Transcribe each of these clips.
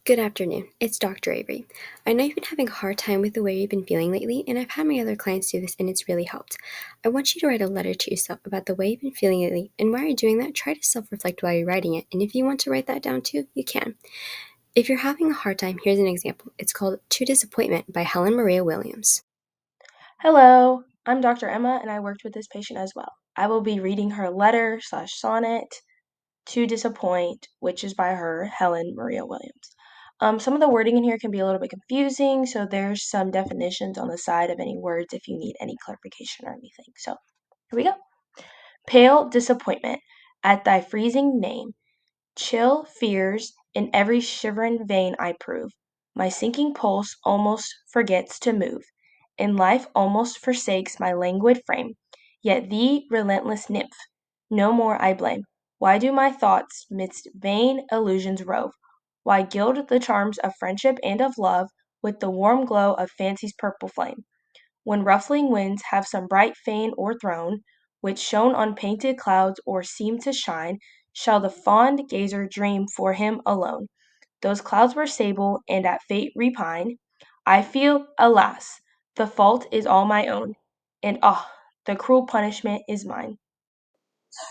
Good afternoon. It's Dr. Averie. I know you've been having a hard time with the way you've been feeling lately, and I've had my other clients do this, and it's really helped. I want you to write a letter to yourself about the way you've been feeling lately, and while you're doing that, try to self-reflect while you're writing it, and if you want to write that down too, you can. If you're having a hard time, here's an example. It's called To Disappointment by Helen Maria Williams. Hello, I'm Dr. Emma and I worked with this patient as well. I will be reading her letter/sonnet To Disappoint, which is by her, Helen Maria Williams. Some of the wording in here can be a little bit confusing, so there's some definitions on the side of any words if you need any clarification or anything. So here we go. Pale disappointment at thy freezing name. Chill fears in every shivering vein I prove. My sinking pulse almost forgets to move, and life almost forsakes my languid frame. Yet thee, relentless nymph, no more I blame. Why do my thoughts midst vain illusions rove? Why gild the charms of friendship and of love with the warm glow of fancy's purple flame? When ruffling winds have some bright fane o'erthrown, which shone on painted clouds or seemed to shine, shall the fond gazer dream for him alone. Those clouds were sable, and at fate repine. I feel, alas, the fault is all my own, and ah, the cruel punishment is mine.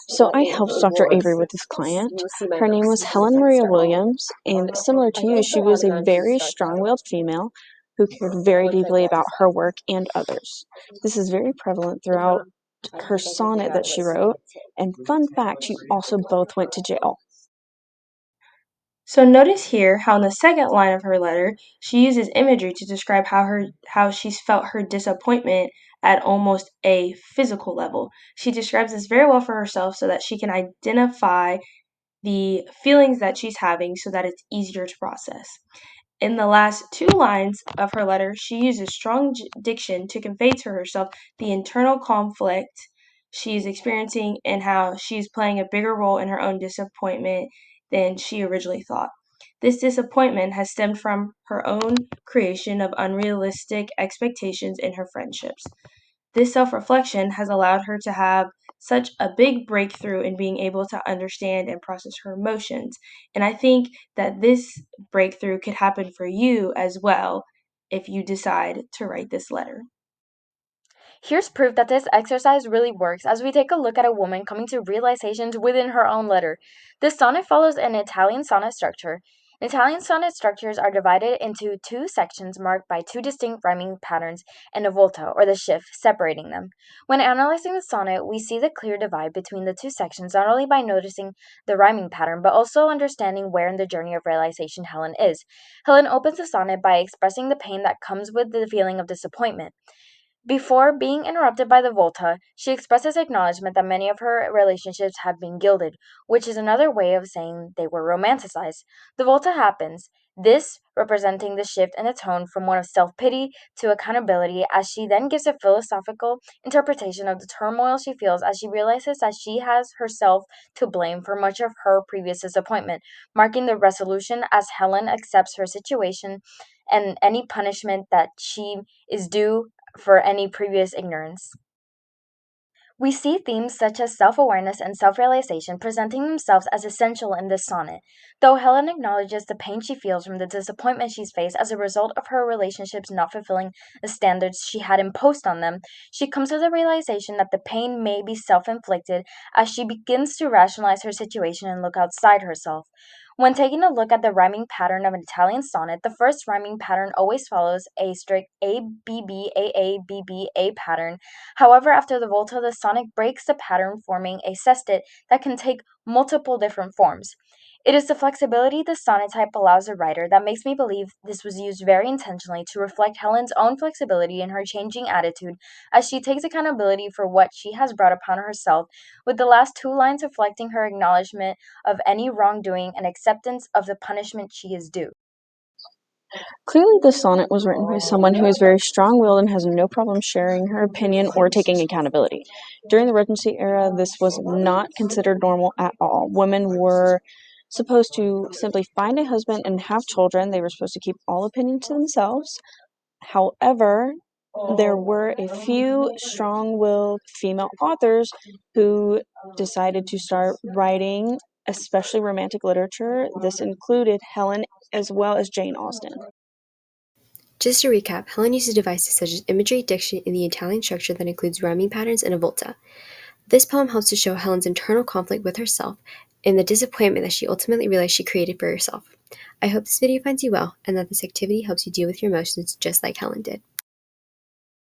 So I helped Dr. Avery with this client. Her name was Helen Maria Williams, and similar to you, she was a very strong-willed female who cared very deeply about her work and others. This is very prevalent throughout her sonnet that she wrote, and fun fact, you also both went to jail. So notice here how in the second line of her letter, she uses imagery to describe how she's felt her disappointment at almost a physical level. She describes this very well for herself so that she can identify the feelings that she's having so that it's easier to process. In the last two lines of her letter, she uses strong diction to convey to herself the internal conflict she's experiencing and how she's playing a bigger role in her own disappointment than she originally thought. This disappointment has stemmed from her own creation of unrealistic expectations in her friendships. This self reflection has allowed her to have such a big breakthrough in being able to understand and process her emotions. And I think that this breakthrough could happen for you as well if you decide to write this letter. Here's proof that this exercise really works as we take a look at a woman coming to realizations within her own letter. This sonnet follows an Italian sonnet structure. Italian sonnet structures are divided into two sections marked by two distinct rhyming patterns and a volta, or the shift, separating them. When analyzing the sonnet, we see the clear divide between the two sections not only by noticing the rhyming pattern, but also understanding where in the journey of realization Helen is. Helen opens the sonnet by expressing the pain that comes with the feeling of disappointment. Before being interrupted by the Volta, she expresses acknowledgement that many of her relationships have been gilded, which is another way of saying they were romanticized. The Volta happens, this representing the shift in the tone from one of self-pity to accountability, as she then gives a philosophical interpretation of the turmoil she feels as she realizes that she has herself to blame for much of her previous disappointment, marking the resolution as Helen accepts her situation and any punishment that she is due for any previous ignorance. We see themes such as self awareness and self realization presenting themselves as essential in this sonnet. Though Helen acknowledges the pain she feels from the disappointment she's faced as a result of her relationships not fulfilling the standards she had imposed on them, she comes to the realization that the pain may be self inflicted as she begins to rationalize her situation and look outside herself. When taking a look at the rhyming pattern of an Italian sonnet, the first rhyming pattern always follows a strict A B B A A B B A pattern. However, after the volta, the sonnet breaks the pattern, forming a sestet that can take multiple different forms. It is the flexibility the sonnet type allows the writer that makes me believe this was used very intentionally to reflect Helen's own flexibility and her changing attitude as she takes accountability for what she has brought upon herself, with the last two lines reflecting her acknowledgement of any wrongdoing and acceptance of the punishment she is due. Clearly, this sonnet was written by someone who is very strong-willed and has no problem sharing her opinion or taking accountability. During the Regency era, this was not considered normal at all. Women were supposed to simply find a husband and have children. They were supposed to keep all opinion to themselves. However, there were a few strong-willed female authors who decided to start writing especially romantic literature. This included Helen as well as Jane Austen. Just to recap, Helen uses devices such as imagery, diction, and the Italian structure that includes rhyming patterns and a volta. This poem helps to show Helen's internal conflict with herself and the disappointment that she ultimately realized she created for herself. I hope this video finds you well and that this activity helps you deal with your emotions just like Helen did.